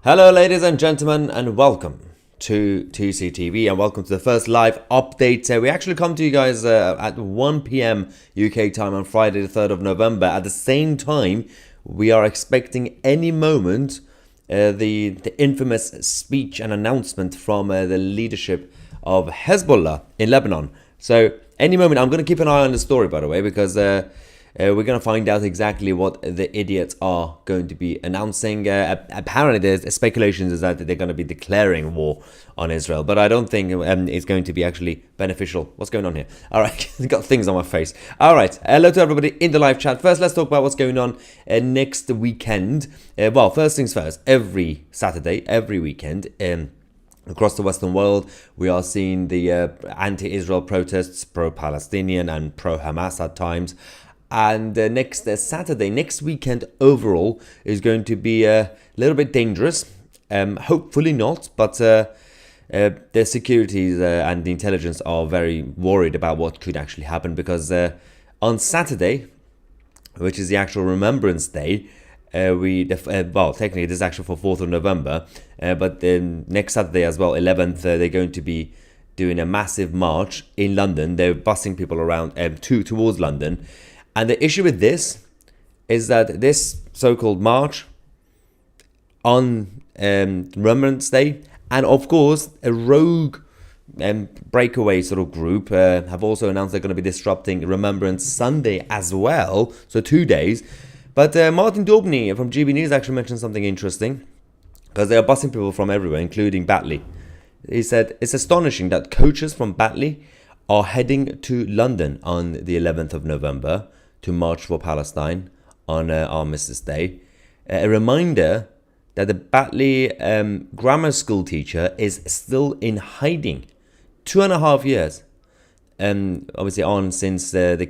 Hello ladies and gentlemen, and welcome to TCTV, and welcome to the first live update. We actually come to you guys at 1 p.m. UK time on Friday the 3rd of November. At the same time, we are expecting any moment the infamous speech and announcement from the leadership of Hezbollah in Lebanon. So any moment, I'm going to keep an eye on the story, by the way, because we're going to find out exactly what the idiots are going to be announcing. Apparently, there's speculations is that they're going to be declaring war on Israel, but I don't think it's going to be actually beneficial. What's going on here? All right, I've got things on my face. All right, hello to everybody in the live chat. First, let's talk about what's going on next weekend. Well, first things first, every Saturday, every weekend, across the Western world, we are seeing the anti-Israel protests, pro-Palestinian and pro-Hamas at times. And next Saturday, next weekend overall, is going to be a little bit dangerous. Hopefully not, but the securities and the intelligence are very worried about what could actually happen, because on Saturday, which is the actual Remembrance Day, well, technically this is actually for 4th of November, but then next Saturday as well, 11th, they're going to be doing a massive march in London. They're busing people around towards London. And the issue with this is that this so-called march on Remembrance Day, and of course a rogue breakaway sort of group have also announced they're going to be disrupting Remembrance Sunday as well, so 2 days. But Martin Daubney from GB News actually mentioned something interesting, because they are busing people from everywhere, including Batley. He said, it's astonishing that coaches from Batley are heading to London on the 11th of November to march for Palestine on Armistice Day. A reminder that the Batley grammar school teacher is still in hiding. 2.5 years. Obviously on since the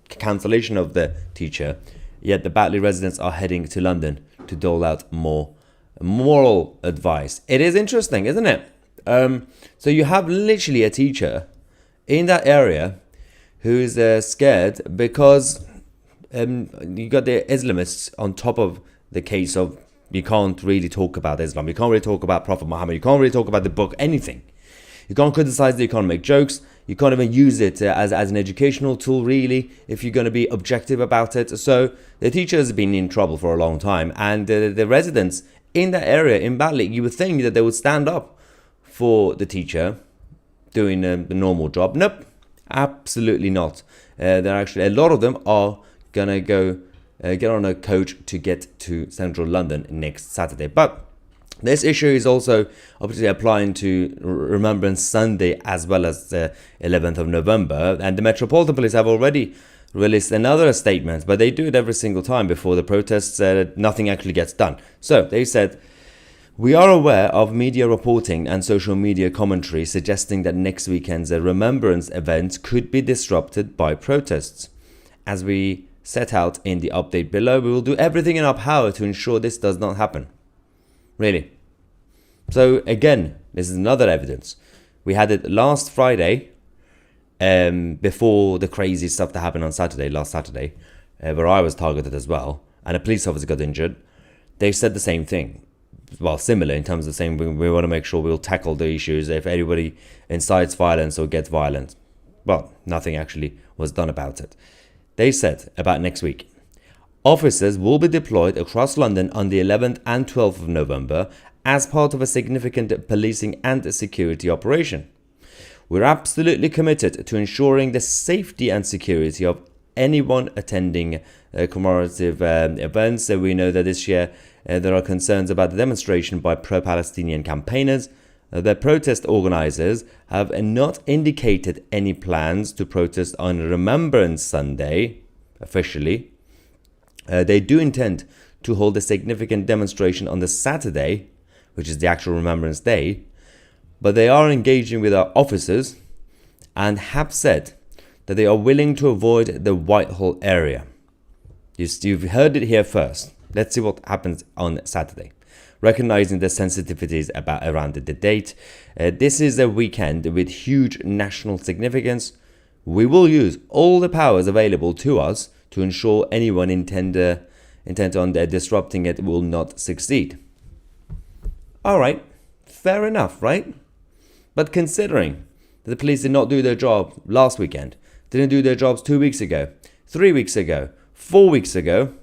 cancellation of the teacher. Yet the Batley residents are heading to London to dole out more moral advice. It is interesting, isn't it? So you have literally a teacher in that area who's scared because you got the Islamists on top of the case of you can't really talk about Islam, you can't really talk about Prophet Muhammad, you can't really talk about the book, anything. You can't criticize it, you can't make jokes, you can't even use it as an educational tool really, if you're going to be objective about it. So the teacher has been in trouble for a long time, and the residents in that area in Batley, you would think that they would stand up for the teacher doing the normal job. Nope. Absolutely not. They're actually, a lot of them are gonna go get on a coach to get to central London next Saturday. But this issue is also obviously applying to Remembrance Sunday as well as the 11th of November. And the Metropolitan Police have already released another statement, but they do it every single time before the protests. Nothing actually gets done. So they said, we are aware of media reporting and social media commentary suggesting that next weekend's remembrance event could be disrupted by protests. As we set out in the update below, we will do everything in our power to ensure this does not happen. Really. So again, this is another evidence. We had it last Friday, before the crazy stuff that happened on Saturday, last Saturday, where I was targeted as well, and a police officer got injured. They said the same thing. Well, similar in terms of saying we want to make sure we'll tackle the issues if anybody incites violence or gets violent. Well, nothing actually was done about it. They said about next week, officers will be deployed across London on the 11th and 12th of November as part of a significant policing and security operation. We're absolutely committed to ensuring the safety and security of anyone attending commemorative events. So we know that this year there are concerns about the demonstration by pro-Palestinian campaigners The protest organizers have not indicated any plans to protest on Remembrance Sunday, officially. They do intend to hold a significant demonstration on the Saturday, which is the actual Remembrance Day, but they are engaging with our officers and have said that they are willing to avoid the Whitehall area. You've heard it here first. Let's see what happens on Saturday. Recognizing the sensitivities around the date, this is a weekend with huge national significance. We will use all the powers available to us to ensure anyone intent on disrupting it will not succeed. All right, fair enough, right? But considering that the police did not do their job last weekend, didn't do their jobs 2 weeks ago, 3 weeks ago, 4 weeks ago,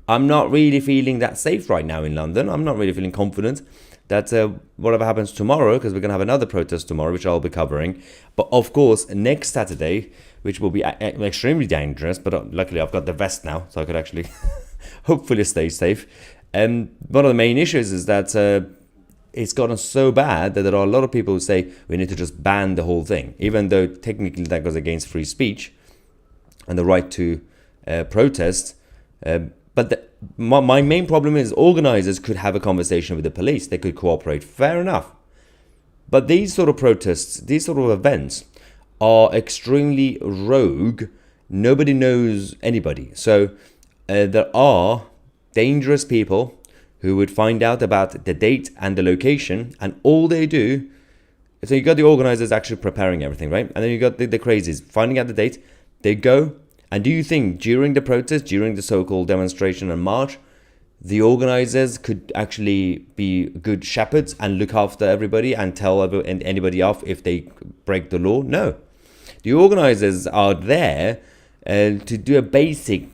I'm not really feeling that safe right now in London. I'm not really feeling confident that whatever happens tomorrow, because we're going to have another protest tomorrow, which I'll be covering. But of course, next Saturday, which will be extremely dangerous, but luckily I've got the vest now, so I could actually hopefully stay safe. One of the main issues is that it's gotten so bad that there are a lot of people who say we need to just ban the whole thing, even though technically that goes against free speech and the right to protest. But my main problem is organizers could have a conversation with the police. They could cooperate. Fair enough. But these sort of protests, these sort of events are extremely rogue. Nobody knows anybody. So there are dangerous people who would find out about the date and the location, and all they do. So you got the organizers actually preparing everything, right? And then you got the crazies finding out the date. They go. And do you think during the protest, during the so-called demonstration and march, the organizers could actually be good shepherds and look after everybody and tell anybody off if they break the law? No. The organizers are there to do a basic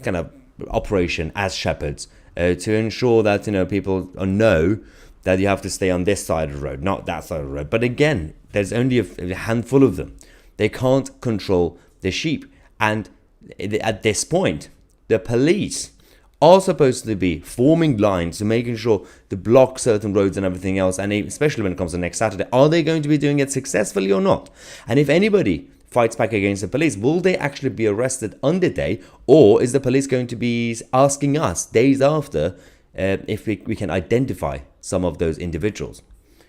kind of operation as shepherds to ensure that people know that you have to stay on this side of the road, not that side of the road. But again, there's only a handful of them. They can't control the sheep. And at this point, the police are supposed to be forming lines to making sure to block certain roads and everything else. And especially when it comes to next Saturday, are they going to be doing it successfully or not? And if anybody fights back against the police, will they actually be arrested on the day? Or is the police going to be asking us days after if we can identify some of those individuals?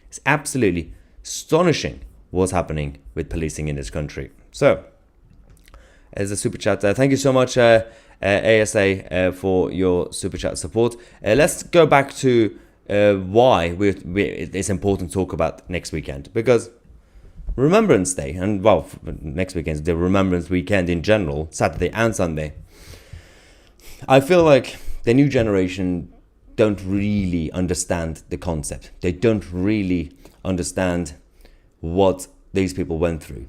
It's absolutely astonishing what's happening with policing in this country. So, as a super chat, thank you so much, ASA, for your super chat support. Let's go back to why it's important to talk about next weekend, because Remembrance Day, and well, next weekend is the Remembrance Weekend in general, Saturday and Sunday. I feel like the new generation don't really understand the concept. They don't really understand what these people went through.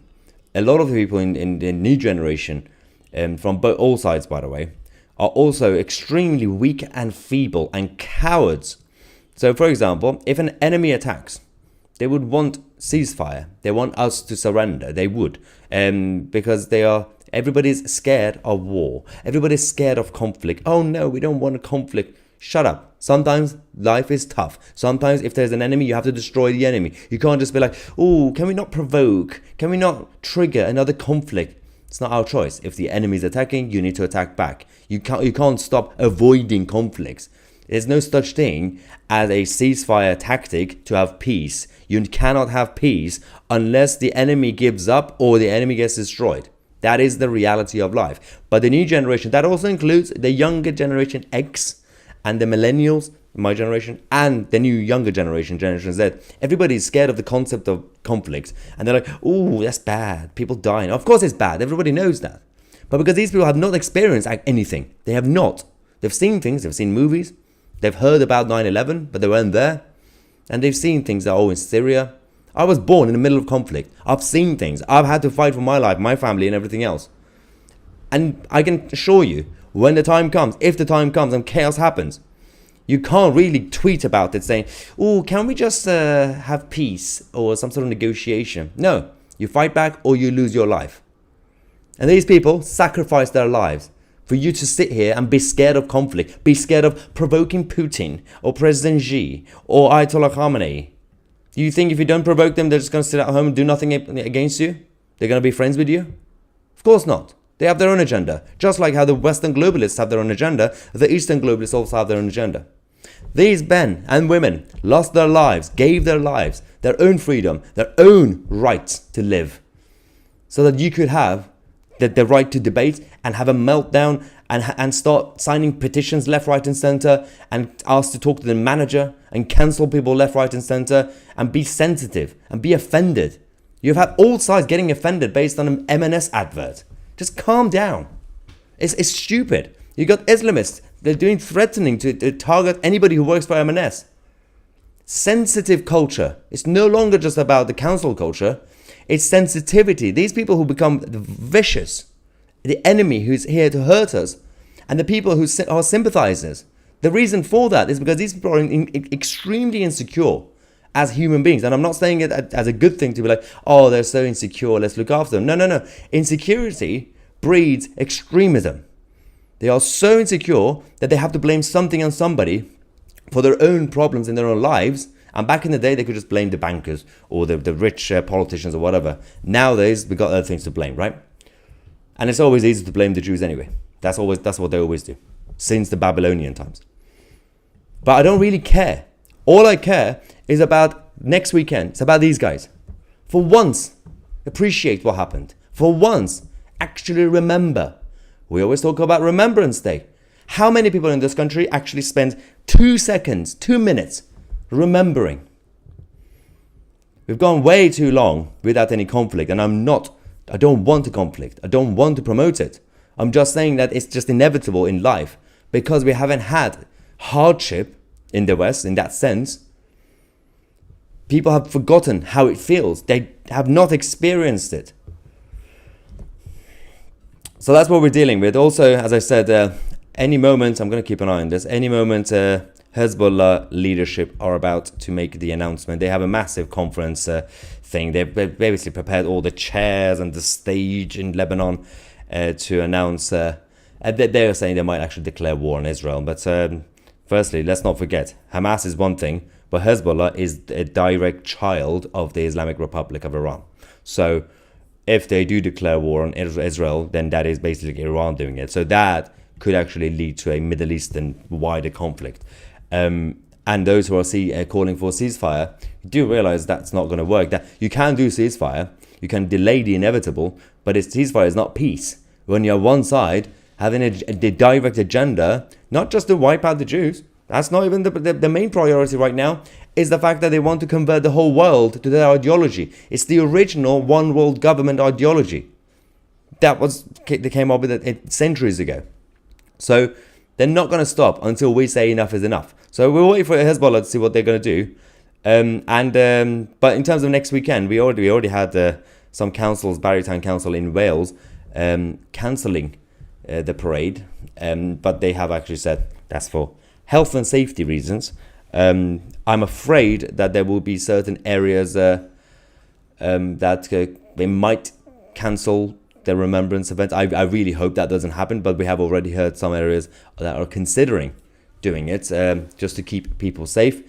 A lot of the people in the new generation, from all sides, by the way, are also extremely weak and feeble and cowards. So, for example, if an enemy attacks, they would want ceasefire. They want us to surrender. They would, because everybody's scared of war. Everybody's scared of conflict. Oh no, we don't want a conflict. Shut up. Sometimes life is tough. Sometimes if there's an enemy, you have to destroy the enemy. You can't just be like, oh, can we not provoke? Can we not trigger another conflict? It's not our choice. If the enemy is attacking, you need to attack back. You can't stop avoiding conflicts. There's no such thing as a ceasefire tactic to have peace. You cannot have peace unless the enemy gives up or the enemy gets destroyed. That is the reality of life. But the new generation, that also includes the younger generation X, and the millennials, my generation, and the new younger generation, Generation Z, everybody's scared of the concept of conflict. And they're like, oh, that's bad. People dying. Of course it's bad. Everybody knows that. But because these people have not experienced anything. They have not. They've seen things. They've seen movies. They've heard about 9/11, but they weren't there. And they've seen things that, in Syria. I was born in the middle of conflict. I've seen things. I've had to fight for my life, my family, and everything else. And I can assure you, when the time comes, if the time comes and chaos happens, you can't really tweet about it saying, oh, can we just have peace or some sort of negotiation? No, you fight back or you lose your life. And these people sacrifice their lives for you to sit here and be scared of conflict, be scared of provoking Putin or President Xi or Ayatollah Khamenei. Do you think if you don't provoke them, they're just going to sit at home and do nothing against you? They're going to be friends with you? Of course not. They have their own agenda. Just like how the Western globalists have their own agenda, the Eastern globalists also have their own agenda. These men and women lost their lives, gave their lives, their own freedom, their own right to live, so that you could have the right to debate and have a meltdown and start signing petitions left, right and center, and ask to talk to the manager and cancel people left, right and center, and be sensitive and be offended. You've had all sides getting offended based on an M&S advert. Just calm down. It's stupid. You got Islamists. They're doing threatening to target anybody who works for M&S. Sensitive culture. It's no longer just about the council culture. It's sensitivity. These people who become vicious, the enemy who's here to hurt us, and the people who are sympathizers. The reason for that is because these people are extremely insecure as human beings. And I'm not saying it as a good thing to be like, oh, they're so insecure, let's look after them. No. Insecurity breeds extremism. They are so insecure that they have to blame something on somebody for their own problems in their own lives. And back in the day, they could just blame the bankers or the rich politicians or whatever. Nowadays, we've got other things to blame, right? And it's always easy to blame the Jews anyway. That's what they always do, since the Babylonian times. But I don't really care. All I care is about next weekend. It's about these guys. For once, appreciate what happened. For once, actually remember. We always talk about Remembrance Day. How many people in this country actually spend 2 seconds, 2 minutes remembering? We've gone way too long without any conflict, and I don't want a conflict. I don't want to promote it. I'm just saying that it's just inevitable in life because we haven't had hardship in the West in that sense. People have forgotten how it feels. They have not experienced it. So that's what we're dealing with. Also, as I said, any moment, I'm going to keep an eye on this, any moment Hezbollah leadership are about to make the announcement. They have a massive conference thing. They've basically prepared all the chairs and the stage in Lebanon to announce. They're saying they might actually declare war on Israel. But firstly, let's not forget, Hamas is one thing, but Hezbollah is a direct child of the Islamic Republic of Iran. So if they do declare war on Israel, then that is basically Iran doing it. So that could actually lead to a Middle Eastern wider conflict. And those who are calling for a ceasefire do realize that's not going to work. That you can do ceasefire, you can delay the inevitable, but ceasefire is not peace. When you're one side having a direct agenda, not just to wipe out the Jews, that's not even the main priority right now, is the fact that they want to convert the whole world to their ideology. It's the original one world government ideology. They came up with it centuries ago. So they're not going to stop until we say enough is enough. So we'll wait for Hezbollah to see what they're going to do. But in terms of next weekend, we already had some councils, Barrytown Council in Wales, cancelling the parade. But they have actually said that's for health and safety reasons. I'm afraid that there will be certain areas that they might cancel the remembrance event. I really hope that doesn't happen, but we have already heard some areas that are considering doing it just to keep people safe.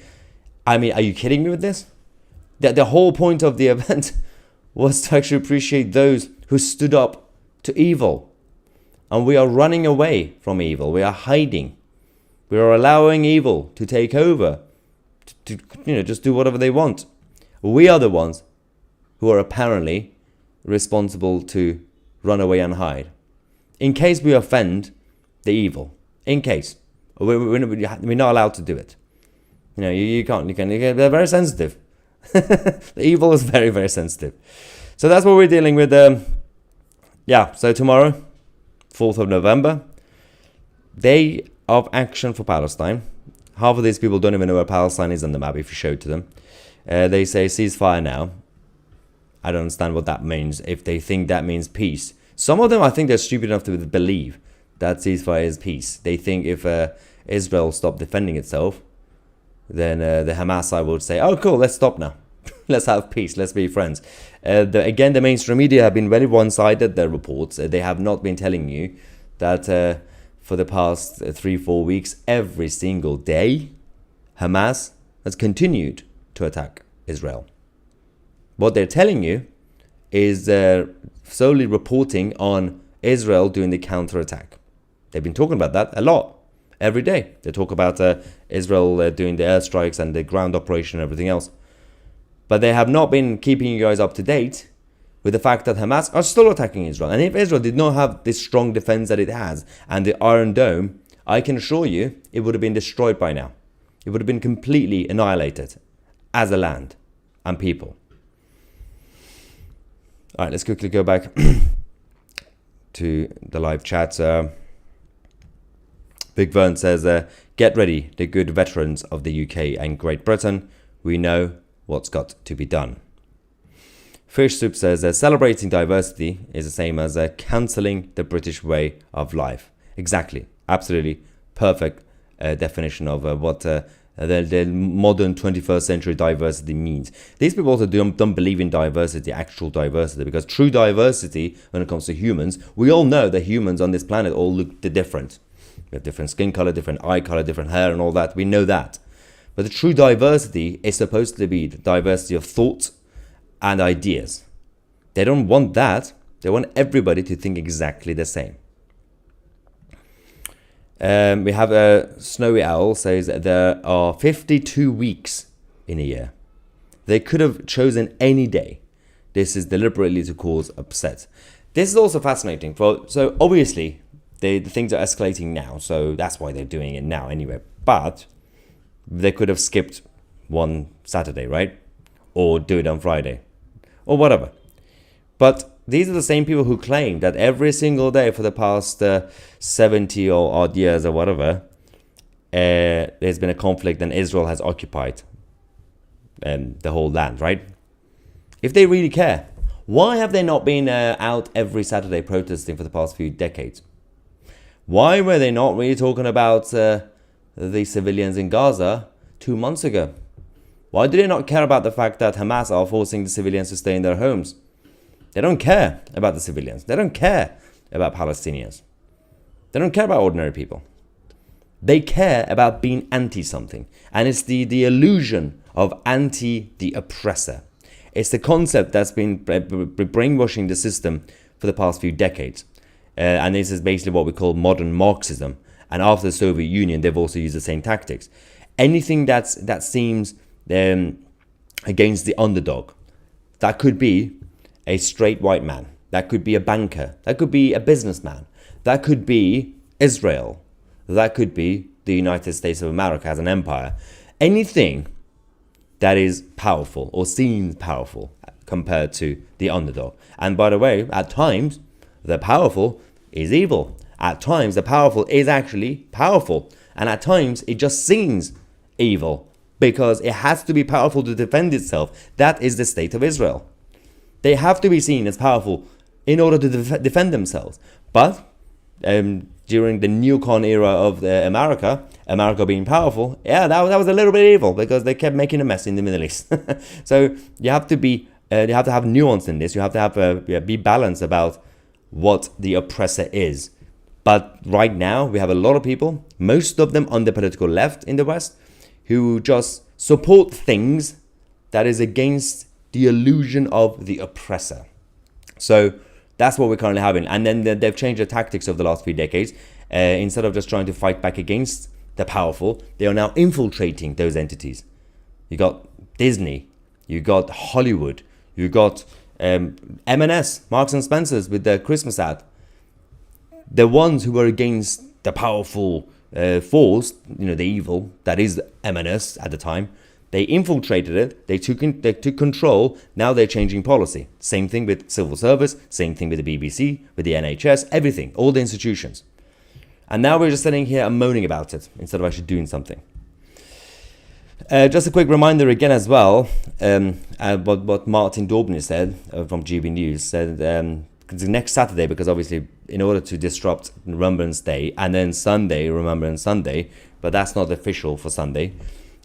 I mean, are you kidding me with this? The whole point of the event was to actually appreciate those who stood up to evil. And we are running away from evil. We are hiding. We are allowing evil to take over, to just do whatever they want. We are the ones who are apparently responsible to run away and hide. In case we offend the evil. In case. We're not allowed to do it. You can't. They're very sensitive. The evil is very, very sensitive. So that's what we're dealing with. So tomorrow, 4th of November, Day of Action for Palestine. Half of these people don't even know where Palestine is on the map if you show it to them. They say ceasefire now. I don't understand what that means. If they think that means peace. Some of them, I think they're stupid enough to believe that ceasefire is peace. They think if Israel stopped defending itself, then the Hamas side would say, oh, cool, let's stop now. Let's have peace. Let's be friends. Again, the mainstream media have been very one-sided, their reports. They have not been telling you that for the past 3-4 weeks, every single day, Hamas has continued to attack Israel. What they're telling you is solely reporting on Israel doing the counterattack. They've been talking about that a lot, every day. They talk about Israel doing the airstrikes and the ground operation and everything else. But they have not been keeping you guys up to date with the fact that Hamas are still attacking Israel. And if Israel did not have this strong defense that it has and the Iron Dome, I can assure you it would have been destroyed by now. It would have been completely annihilated as a land and people. All right, let's quickly go back to the live chat. Big Vern says, get ready, the good veterans of the UK and Great Britain. We know what's got to be done. Fish Soup says, celebrating diversity is the same as cancelling the British way of life. Exactly. Absolutely perfect definition of what the modern 21st century diversity means. These people also don't believe in diversity, actual diversity, because true diversity, when it comes to humans, we all know that humans on this planet all look different. We have different skin color, different eye color, different hair and all that. We know that. But the true diversity is supposed to be the diversity of thought and ideas. They don't want that. They want everybody to think exactly the same. We have a Snowy Owl says that there are 52 weeks in a year. They could have chosen any day. This is deliberately to cause upset. This is also fascinating. So obviously, the things are escalating now. So that's why they're doing it now anyway. But they could have skipped one Saturday, right? Or do it on Friday. Or whatever. But these are the same people who claim that every single day for the past 70 or odd years or whatever, there's been a conflict and Israel has occupied the whole land, right? If they really care, why have they not been out every Saturday protesting for the past few decades? Why were they not really talking about the civilians in Gaza 2 months ago? Why do they not care about the fact that Hamas are forcing the civilians to stay in their homes? They don't care about the civilians. They don't care about Palestinians. They don't care about ordinary people. They care about being anti-something. And it's the illusion of anti the oppressor. It's the concept that's been brainwashing the system for the past few decades. And this is basically what we call modern Marxism. And after the Soviet Union, they've also used the same tactics. Anything that seems against the underdog, that could be a straight white man, that could be a banker, that could be a businessman, that could be Israel, that could be the United States of America as an empire. Anything that is powerful or seems powerful compared to the underdog. And by the way, at times, the powerful is evil. At times, the powerful is actually powerful. And at times, it just seems evil because it has to be powerful to defend itself. That is the state of Israel. They have to be seen as powerful in order to defend themselves. But during the neocon era of America being powerful, yeah, that was a little bit evil because they kept making a mess in the Middle East. So you have to have nuance in this. You have to have be balanced about what the oppressor is. But right now, we have a lot of people, most of them on the political left in the West, who just support things that is against the illusion of the oppressor. So that's what we're currently having. And then they've changed their tactics over the last few decades. Instead of just trying to fight back against the powerful, they are now infiltrating those entities. You got Disney, you got Hollywood, you got M&S, Marks and Spencer's with their Christmas ad. The ones who were against the powerful force, the evil that is M&S at the time, they infiltrated it, they took control, now they're changing policy. Same thing with civil service, same thing with the BBC, with the NHS, everything, all the institutions. And now we're just sitting here and moaning about it instead of actually doing something. Just a quick reminder again as well, what Martin Daubney said from GB News, said next Saturday, because obviously in order to disrupt Remembrance Day and then Sunday, Remembrance Sunday, but that's not official for Sunday,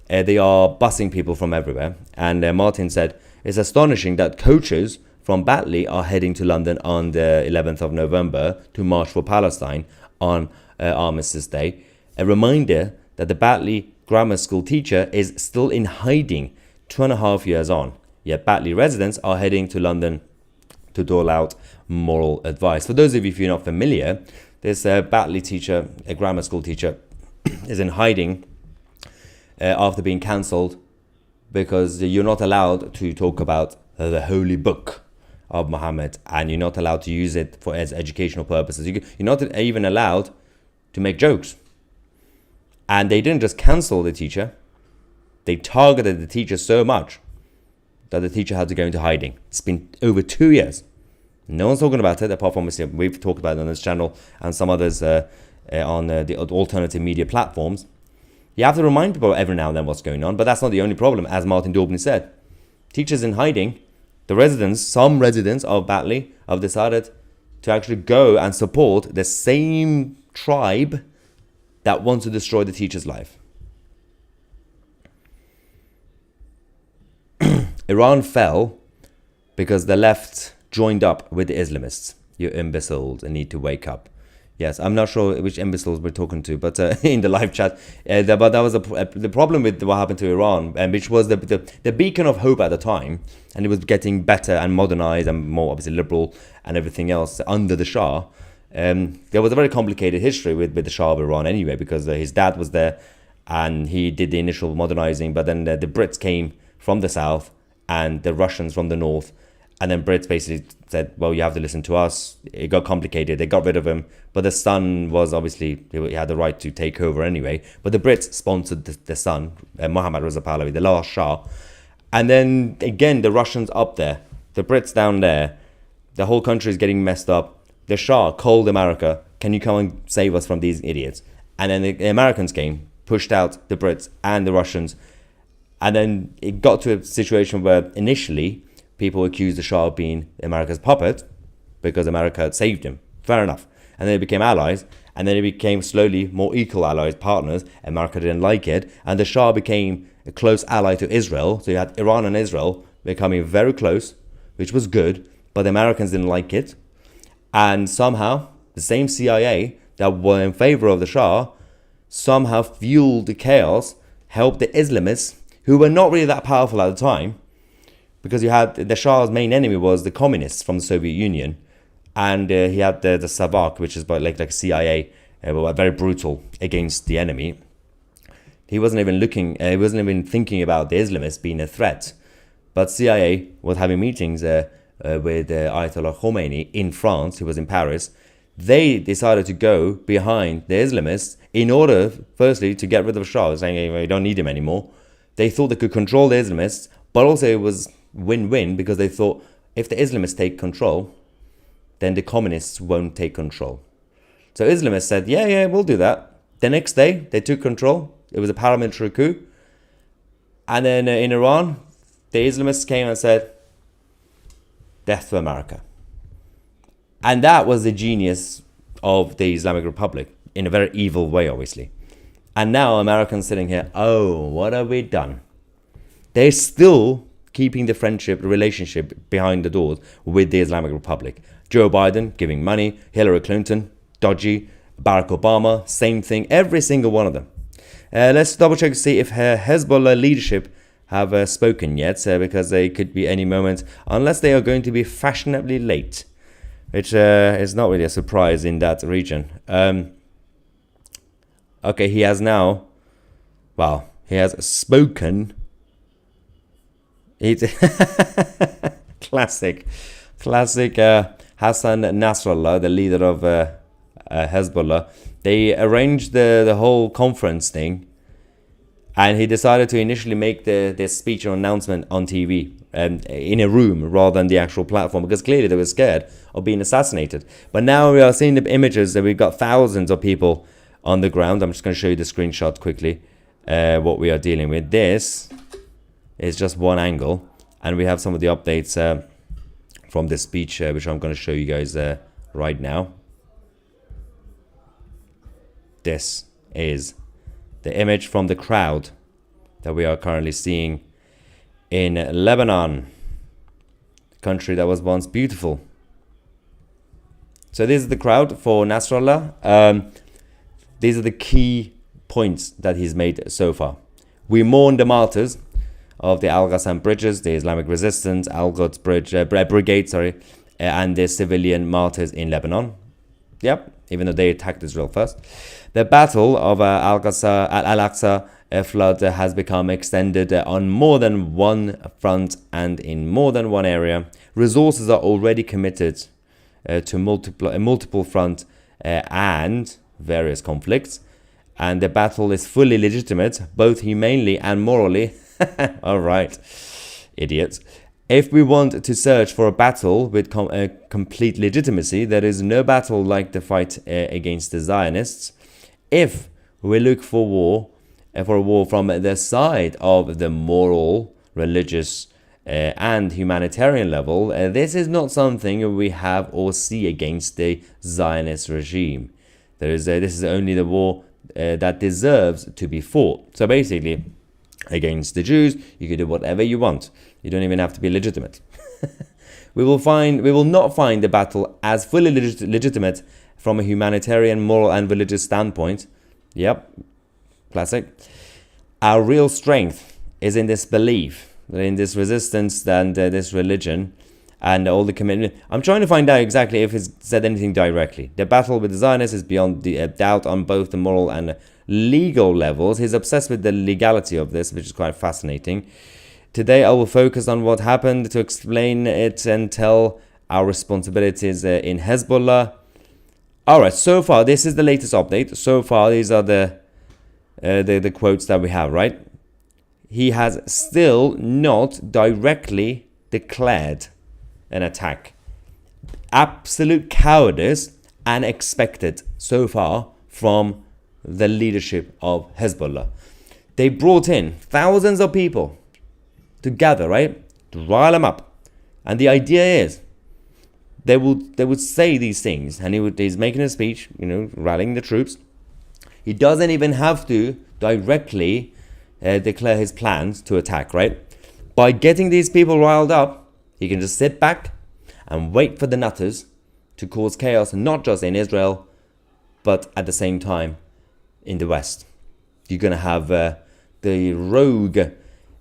they are busing people from everywhere. And Martin said, it's astonishing that coaches from Batley are heading to London on the 11th of November to march for Palestine on Armistice Day. A reminder that the Batley grammar school teacher is still in hiding 2.5 years on. Yet Batley residents are heading to London to dole out moral advice. For those of you, if you're not familiar, this Batley teacher, a grammar school teacher, is in hiding after being cancelled because you're not allowed to talk about the holy book of Muhammad, and you're not allowed to use it for as educational purposes. You're not even allowed to make jokes. And they didn't just cancel the teacher, they targeted the teacher so much that the teacher had to go into hiding. It's been over 2 years. No one's talking about it, apart from we've talked about it on this channel and some others on the alternative media platforms. You have to remind people every now and then what's going on, but that's not the only problem, as Martin Daubney said. Teachers in hiding, some residents of Batley have decided to actually go and support the same tribe that wants to destroy the teacher's life. Iran fell because the left joined up with the Islamists. You imbeciles need to wake up. Yes, I'm not sure which imbeciles we're talking to, but in the live chat. But that was the problem with what happened to Iran, which was the beacon of hope at the time, and it was getting better and modernized and more obviously liberal and everything else under the Shah. There was a very complicated history with the Shah of Iran anyway, because his dad was there and he did the initial modernizing, but then the Brits came from the south and the Russians from the north. And then Brits basically said, well, you have to listen to us. It got complicated. They got rid of him. But the son was obviously, he had the right to take over anyway. But the Brits sponsored the son, Mohammad Reza Pahlavi, the last Shah. And then again, the Russians up there, the Brits down there, the whole country is getting messed up. The Shah called America, can you come and save us from these idiots? And then the Americans came, pushed out the Brits and the Russians. And then it got to a situation where initially, people accused the Shah of being America's puppet because America had saved him. Fair enough. And then they became allies. And then it became slowly more equal allies, partners. America didn't like it. And the Shah became a close ally to Israel. So you had Iran and Israel becoming very close, which was good. But the Americans didn't like it. And somehow, the same CIA that were in favor of the Shah somehow fueled the chaos, helped the Islamists, who were not really that powerful at the time, because you had the Shah's main enemy was the communists from the Soviet Union, and he had the Savak, which is like a CIA, very brutal against the enemy. He wasn't even thinking about the Islamists being a threat, but CIA was having meetings with Ayatollah Khomeini in France. He was in Paris. They decided to go behind the Islamists in order, firstly, to get rid of the Shah, saying, hey, we don't need him anymore. They thought they could control the Islamists, but also it was win-win, because they thought if the Islamists take control, then the communists won't take control. So Islamists said, yeah, we'll do that. The next day, they took control. It was a paramilitary coup. And then in Iran, the Islamists came and said, death to America. And that was the genius of the Islamic Republic, in a very evil way, obviously. And now Americans sitting here, oh, what have we done? They're still keeping the relationship behind the doors with the Islamic Republic. Joe Biden giving money, Hillary Clinton, dodgy, Barack Obama, same thing, every single one of them. Let's double check to see if Hezbollah leadership have spoken yet, because they could be any moment, unless they are going to be fashionably late, which is not really a surprise in that region. Okay, he has spoken. It's classic Hassan Nasrallah, the leader of Hezbollah. They arranged the whole conference thing, and he decided to initially make the speech or announcement on TV in a room rather than the actual platform, because clearly they were scared of being assassinated. But now we are seeing the images that we've got thousands of people on the ground. I'm just going to show you the screenshot quickly, what we are dealing with. This is just one angle, and we have some of the updates from this speech, which I'm going to show you guys right now. This is the image from the crowd that we are currently seeing in Lebanon, a country that was once beautiful. So this is the crowd for Nasrallah. These are the key points that he's made so far. We mourn the martyrs of the Al-Qassam bridges, the Islamic Resistance, Al-Quds Brigade, and the civilian martyrs in Lebanon. Yep, even though they attacked Israel first. The Battle of Al-Aqsa flood has become extended on more than one front and in more than one area. Resources are already committed to multiple front and various conflicts. And the battle is fully legitimate, both humanely and morally. All right, idiots. If we want to search for a battle with complete legitimacy, there is no battle like the fight against the Zionists. If we look for a war from the side of the moral, religious, and humanitarian level, this is not something we have or see against the Zionist regime. This is only the war that deserves to be fought. So basically, against the Jews, you can do whatever you want. You don't even have to be legitimate. We will not find the battle as fully legitimate from a humanitarian, moral, and religious standpoint. Yep, classic. Our real strength is in this belief, in this resistance and this religion and all the commitment. I'm trying to find out exactly if it's said anything directly. The battle with the Zionists is beyond doubt on both the moral and legal levels. He's obsessed with the legality of this, which is quite fascinating. Today I will focus on what happened to explain it and tell our responsibilities in Hezbollah. Alright, so far this is the latest update. So far these are the quotes that we have, right? He has still not directly declared an attack. Absolute cowardice and expected so far from the leadership of Hezbollah. They brought in thousands of people to gather, right? To rile them up. And the idea is they would say these things, and he's making a speech, rallying the troops. He doesn't even have to directly declare his plans to attack, right? By getting these people riled up, he can just sit back and wait for the nutters to cause chaos, not just in Israel, but at the same time in the West. You're going to have the rogue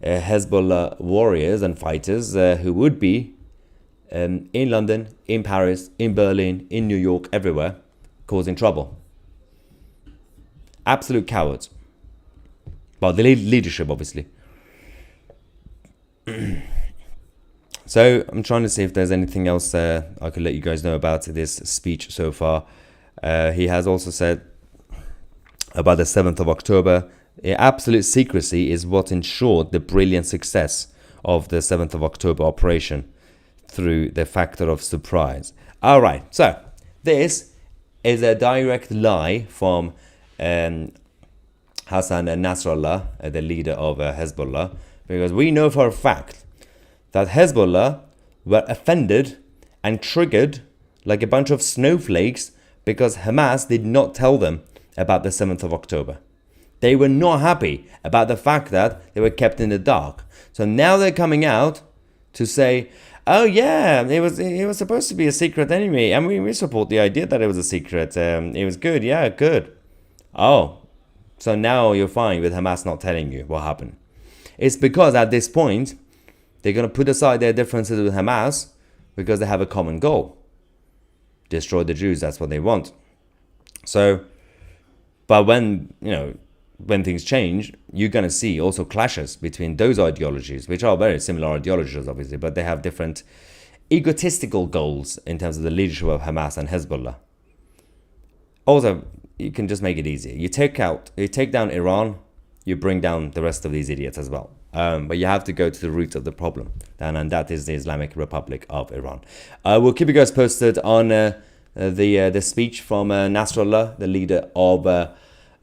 Hezbollah warriors and fighters who would be in London, in Paris, in Berlin, in New York, everywhere, causing trouble. Absolute cowards. Well, the leadership, obviously. So, I'm trying to see if there's anything else I could let you guys know about this speech so far. He has also said about the 7th of October, absolute secrecy is what ensured the brilliant success of the 7th of October operation through the factor of surprise. Alright, so this is a direct lie from Hassan Nasrallah, the leader of Hezbollah, because we know for a fact that Hezbollah were offended and triggered like a bunch of snowflakes because Hamas did not tell them about the 7th of October. They were not happy about the fact that they were kept in the dark. So now they're coming out to say, oh yeah, it was supposed to be a secret anyway, and we support the idea that it was a secret. It was good, yeah, good. Oh, so now you're fine with Hamas not telling you what happened. It's because at this point, they're going to put aside their differences with Hamas because they have a common goal. Destroy the Jews, that's what they want. So, but when things change, you're going to see also clashes between those ideologies, which are very similar ideologies, obviously, but they have different egotistical goals in terms of the leadership of Hamas and Hezbollah. Also, you can just make it easier. You take down Iran, you bring down the rest of these idiots as well. But you have to go to the root of the problem, and that is the Islamic Republic of Iran. We'll keep you guys posted on the speech from Nasrallah, the leader of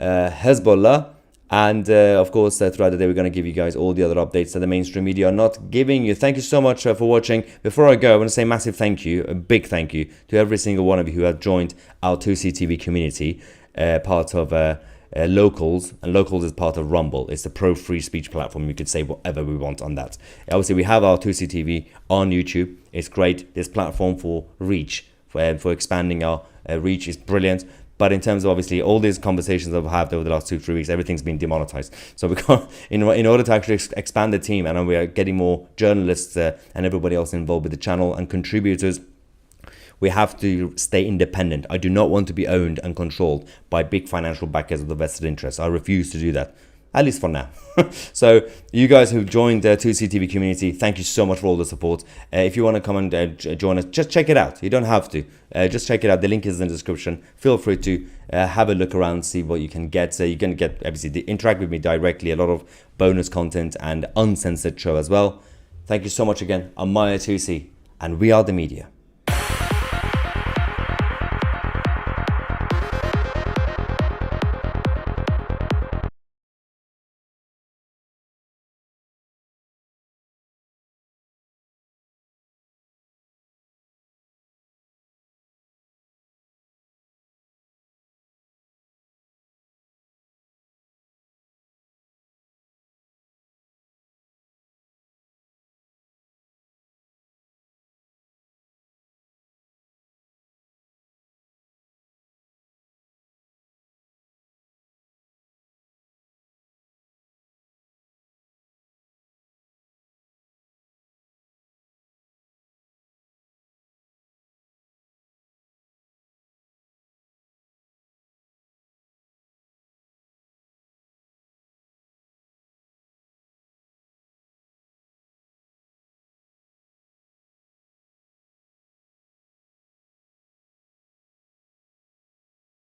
Hezbollah. And of course, throughout the day, we're going to give you guys all the other updates that the mainstream media are not giving you. Thank you so much for watching. Before I go, I want to say a massive thank you, a big thank you to every single one of you who have joined our 2CTV community, part of Locals, and Locals is part of Rumble. It's a pro-free speech platform. You could say whatever we want on that. Obviously, we have our 2CTV on YouTube. It's great. This platform for reach, for expanding our reach is brilliant. But in terms of obviously all these conversations I've had over the last 2-3 weeks, everything's been demonetized. So we can't, in order to actually expand the team, and we are getting more journalists and everybody else involved with the channel and contributors, we have to stay independent. I do not want to be owned and controlled by big financial backers of the vested interests. I refuse to do that, at least for now. So you guys who've joined the 2CTV community, thank you so much for all the support. If you want to come and join us, just check it out. You don't have to. Just check it out. The link is in the description. Feel free to have a look around, see what you can get. So you can get, obviously, interact with me directly, a lot of bonus content and uncensored show as well. Thank you so much again. I'm Maya 2C, and we are the media.